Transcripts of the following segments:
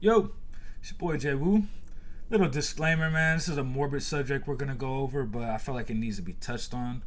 Yo, it's your boy Jwuu. Little disclaimer, man. This is a morbid subject we're gonna go over, but I feel like it needs to be touched on.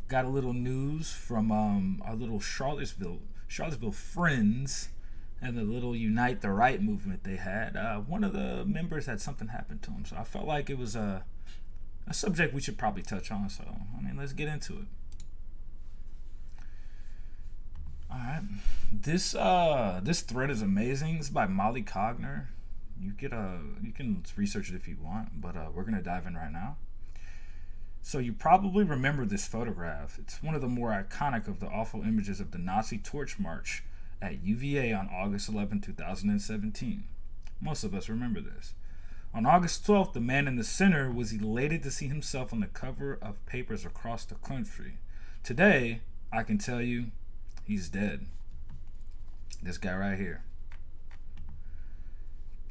Got a little news from our little Charlottesville friends, and the little Unite the Right movement they had. One of the members had something happen to him, so I felt like it was a subject we should probably touch on. So let's get into it. All right, this thread is amazing. It's by Molly Cogner. You can research it if you want, but we're gonna dive in right now. So you probably remember this photograph. It's one of the more iconic of the awful images of the Nazi torch march at UVA on August 11, 2017. Most of us remember this. On August 12th, the man in the center was elated to see himself on the cover of papers across the country. Today, I can tell you, he's dead. This guy right here.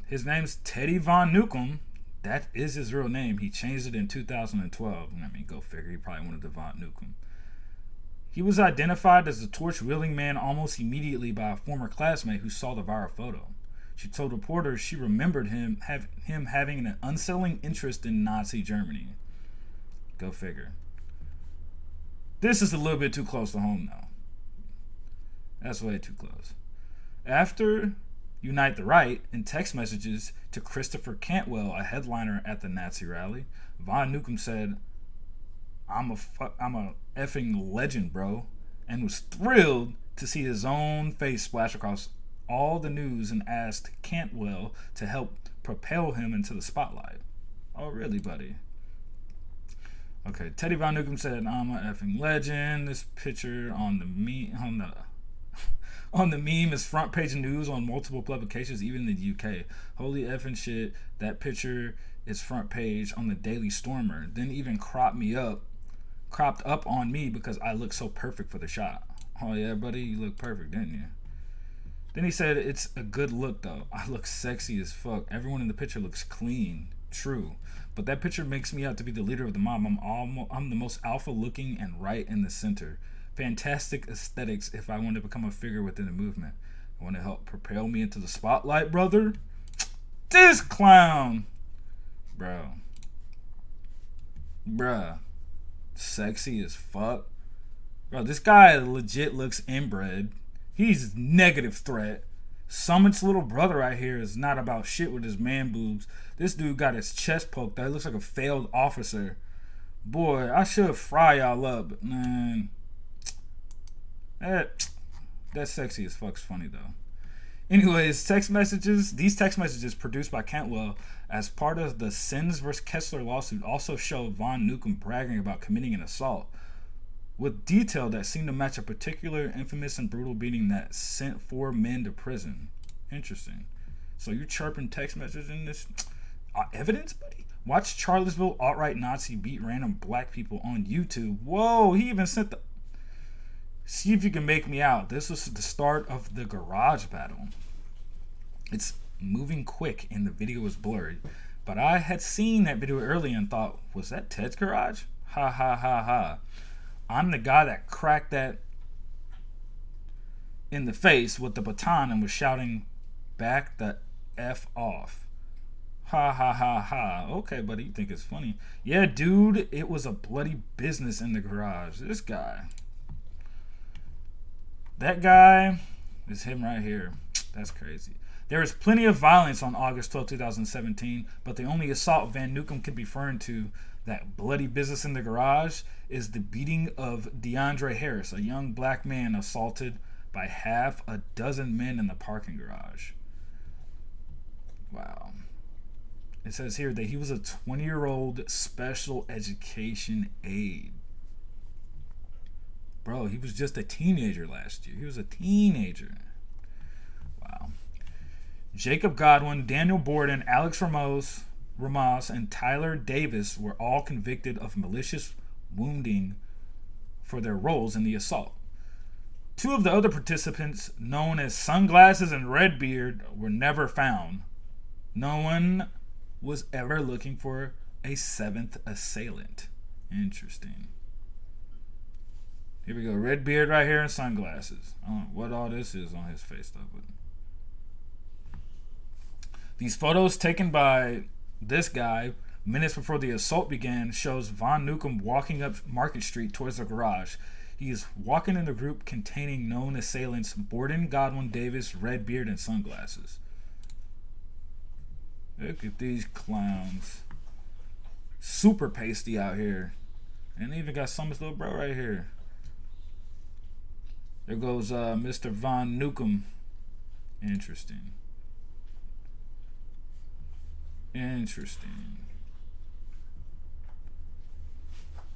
His name's Teddy Von Newcomb. That is his real name. He changed it in 2012. Go figure. He probably wanted the Von Newcomb. He was identified as the torch-wielding man almost immediately by a former classmate who saw the viral photo. She told reporters she remembered him having an unsettling interest in Nazi Germany. Go figure. This is a little bit too close to home, though. That's way too close. After Unite the Right, in text messages to Christopher Cantwell, a headliner at the Nazi rally, Von Newcomb said, I'm a effing legend, bro," and was thrilled to see his own face splash across all the news and asked Cantwell to help propel him into the spotlight. Oh, really, buddy? Okay, Teddy Von Newcomb said, "I'm a effing legend." This picture on the meme is front page news on multiple publications, even in the UK. Holy effing shit, that picture is front page on the Daily Stormer. Then even cropped up on me because I look so perfect for the shot. Oh yeah, buddy, you look perfect, didn't you? Then he said, "It's a good look though. I look sexy as fuck. Everyone in the picture looks clean." True. But that picture makes me out to be the leader of the mob. I'm the most alpha looking and right in the center. Fantastic aesthetics if I want to become a figure within the movement. I want to help propel me into the spotlight, brother. This clown. Bruh. Sexy as fuck. Bro, this guy legit looks inbred. He's negative threat. Summit's little brother right here is not about shit with his man boobs. This dude got his chest poked out. He looks like a failed officer. Boy, I should fry y'all up, but man. That sexy as fuck's funny though. Anyways, these text messages produced by Cantwell as part of the Sins vs. Kessler lawsuit also show Von Newcomb bragging about committing an assault with detail that seemed to match a particular infamous and brutal beating that sent 4 men to prison. Interesting. So you're chirping text messages in this evidence, buddy? Watch Charlottesville alt-right Nazi beat random black people on YouTube. Whoa, he even sent the... See if you can make me out. This was the start of the garage battle. It's moving quick and the video is blurry. But I had seen that video earlier and thought, was that Ted's garage? Ha ha ha ha. I'm the guy that cracked that in the face with the baton and was shouting, "Back the F off." Ha ha ha ha. Okay, buddy, you think it's funny. Yeah, dude, it was a bloody business in the garage. This guy. That guy is him right here. That's crazy. There is plenty of violence on August 12, 2017, but the only assault Van Newcomb can be referring to, that bloody business in the garage, is the beating of DeAndre Harris, a young black man assaulted by half a dozen men in the parking garage. Wow. It says here that he was a 20-year-old special education aide. Bro, he was just a teenager last year. He was a teenager. Wow. Jacob Godwin, Daniel Borden, Alex Ramos, and Tyler Davis were all convicted of malicious wounding for their roles in the assault. 2 of the other participants, known as Sunglasses and Redbeard, were never found. No one was ever looking for a 7th assailant. Interesting. Here we go. Red beard right here and sunglasses. I don't know what all this is on his face though. But These photos taken by this guy minutes before the assault began shows Von Newcomb walking up Market Street towards the garage. He is walking in the group containing known assailants Borden, Godwin, Davis, red beard, and sunglasses. Look at these clowns. Super pasty out here. And they even got Summer's little bro right here. There goes Mr. Von Newcomb. Interesting.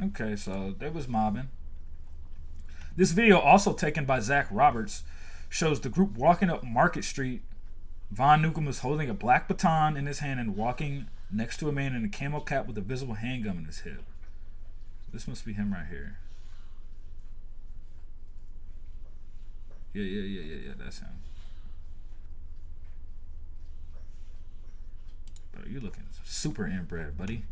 Okay, so there was mobbing. This video, also taken by Zach Roberts, shows the group walking up Market Street. Von Newcomb is holding a black baton in his hand and walking next to a man in a camo cap with a visible handgun in his hip. This must be him right here. Yeah, that's him. Bro, you looking super inbred, buddy.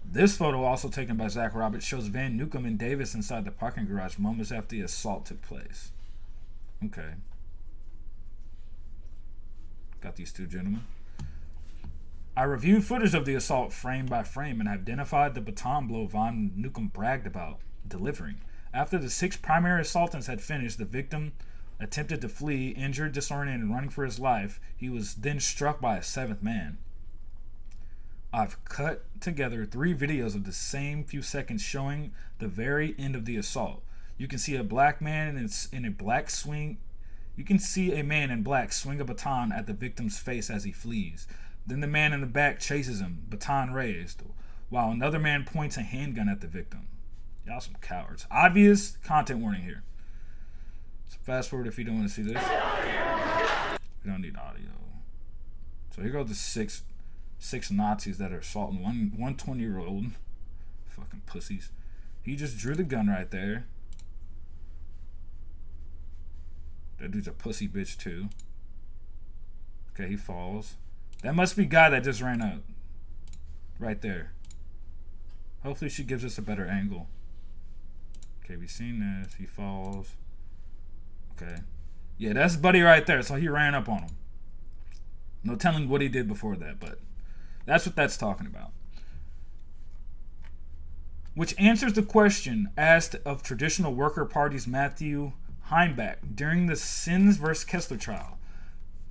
This photo, also taken by Zach Roberts, shows Van Newcomb and Davis inside the parking garage moments after the assault took place. Okay. Got these two gentlemen. I reviewed footage of the assault frame by frame and identified the baton blow Von Newcomb bragged about delivering. After the 6 primary assaultants had finished, the victim attempted to flee, injured, disoriented, and running for his life. He was then struck by a 7th man. I've cut together 3 videos of the same few seconds showing the very end of the assault. You can see a black man in a black swing. You can see a man in black swing a baton at the victim's face as he flees. Then the man in the back chases him, baton raised, while another man points a handgun at the victim. Y'all some cowards. Obvious content warning here. So fast forward if you don't want to see this. We don't need audio. So here go the six Nazis that are assaulting one 20-year-old. Fucking pussies. He just drew the gun right there. That dude's a pussy bitch too. Okay, he falls. That must be guy that just ran up. Right there. Hopefully she gives us a better angle. Okay, we've seen this. He falls. Okay. Yeah, that's Buddy right there. So he ran up on him. No telling what he did before that, but that's what that's talking about. Which answers the question asked of Traditional Worker Party's Matthew Heimbach during the Sins vs. Kessler trial.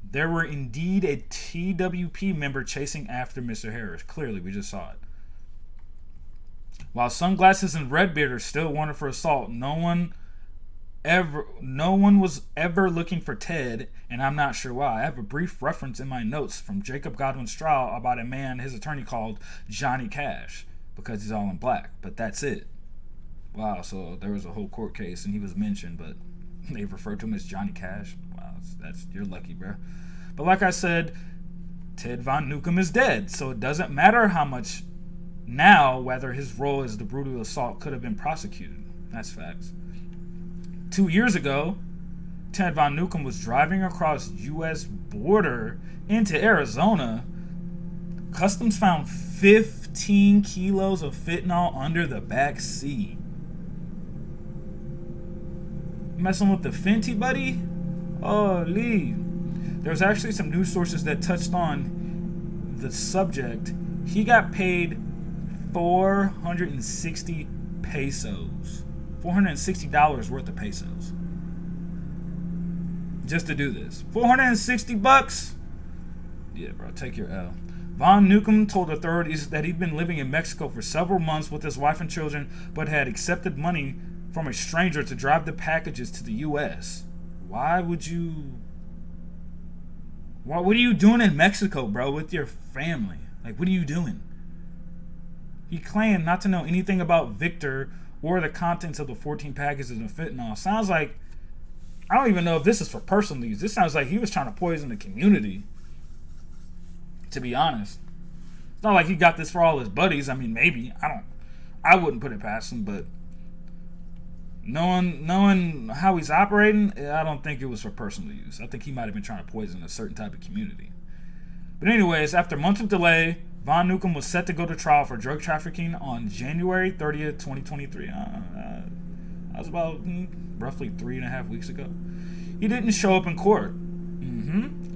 There were indeed a TWP member chasing after Mr. Harris. Clearly, we just saw it. While Sunglasses and Redbeard are still wanted for assault, no one was ever looking for Ted, and I'm not sure why. I have a brief reference in my notes from Jacob Godwin's trial about a man his attorney called Johnny Cash, because he's all in black, but that's it. Wow, so there was a whole court case and he was mentioned, but they referred to him as Johnny Cash. Wow, that's you're lucky, bro. But like I said, Ted Von Newcomb is dead, so it doesn't matter how much now whether his role as the brutal assault could have been prosecuted. That's facts. 2 years ago, Ted Von Newcomb was driving across U.S. border into Arizona. Customs found 15 kilos of fentanyl under the back seat. Messing with the Fenty, buddy? Holy. There's actually some news sources that touched on the subject. He got paid 460 pesos. $460 worth of pesos. Just to do this. 460 bucks? Yeah, bro, take your L. Von Newcomb told authorities that he'd been living in Mexico for several months with his wife and children, but had accepted money from a stranger to drive the packages to the U.S. Why would you... What are you doing in Mexico, bro, with your family? Like, what are you doing? He claimed not to know anything about Victor or the contents of the 14 packages of fentanyl. Sounds like... I don't even know if this is for personal use. This sounds like he was trying to poison the community. To be honest. It's not like he got this for all his buddies. I mean, maybe. I wouldn't put it past him, but... Knowing how he's operating, I don't think it was for personal use. I think he might have been trying to poison a certain type of community. But anyways, after months of delay, Von Newcomb was set to go to trial for drug trafficking on January 30th, 2023. That was about roughly 3.5 weeks ago. He didn't show up in court.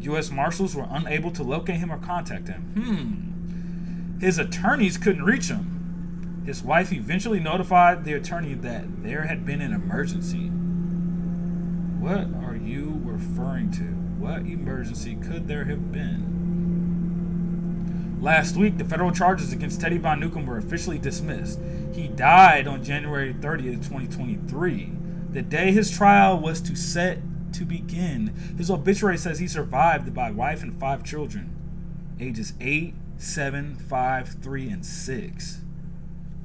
U.S. Marshals were unable to locate him or contact him. His attorneys couldn't reach him. His wife eventually notified the attorney that there had been an emergency. What are you referring to? What emergency could there have been? Last week, the federal charges against Teddy Von Newcombe were officially dismissed. He died on January 30th, 2023. The day his trial was set to begin. His obituary says he survived by wife and 5 children, ages 8, 7, 5, 3, and 6.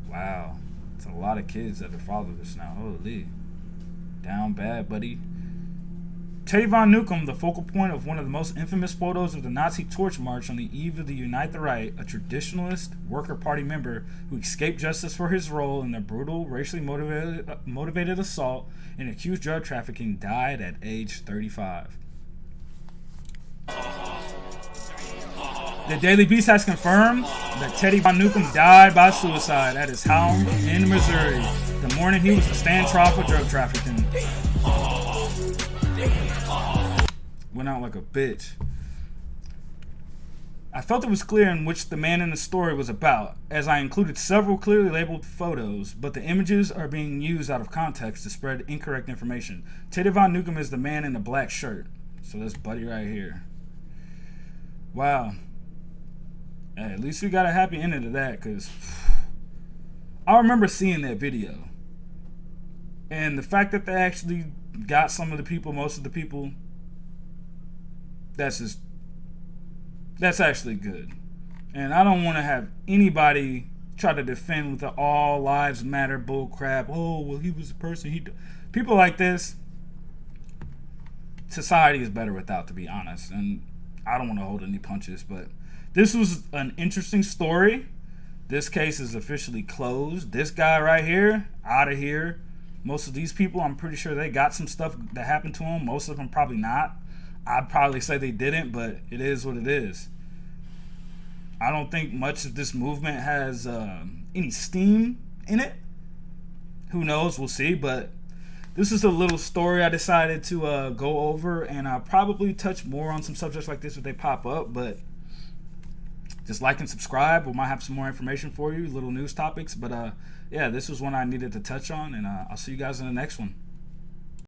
Wow. It's a lot of kids that are fatherless now. Holy. Down bad, buddy. Teddy Von Newcombe, the focal point of one of the most infamous photos of the Nazi Torch March on the eve of the Unite the Right, a traditionalist Worker Party member who escaped justice for his role in the brutal, racially motivated assault and accused drug trafficking, died at age 35. The Daily Beast has confirmed that Teddy Von Newcombe died by suicide at his home in Missouri the morning he was to stand trial for drug trafficking. Went out like a bitch. I felt it was clear in which the man in the story was about, as I included several clearly labeled photos, but the images are being used out of context to spread incorrect information. Teddy Von Newcombe is the man in the black shirt. So this buddy right here. Wow. Hey, at least we got a happy ending to that, because I remember seeing that video. And the fact that they actually got some of the people, most of the people, that's actually good. And I don't want to have anybody try to defend with the all lives matter bull crap. Oh, well, he was a person. People like this, society is better without, to be honest. And I don't want to hold any punches, but this was an interesting story. This case is officially closed. This guy right here, out of here. Most of these people, I'm pretty sure they got some stuff that happened to them. Most of them probably not. I'd probably say they didn't, but it is what it is. I don't think much of this movement has any steam in it. Who knows? We'll see. But this is a little story I decided to go over, and I'll probably touch more on some subjects like this if they pop up. But just like and subscribe. We might have some more information for you, little news topics. But yeah, this was one I needed to touch on, and I'll see you guys in the next one.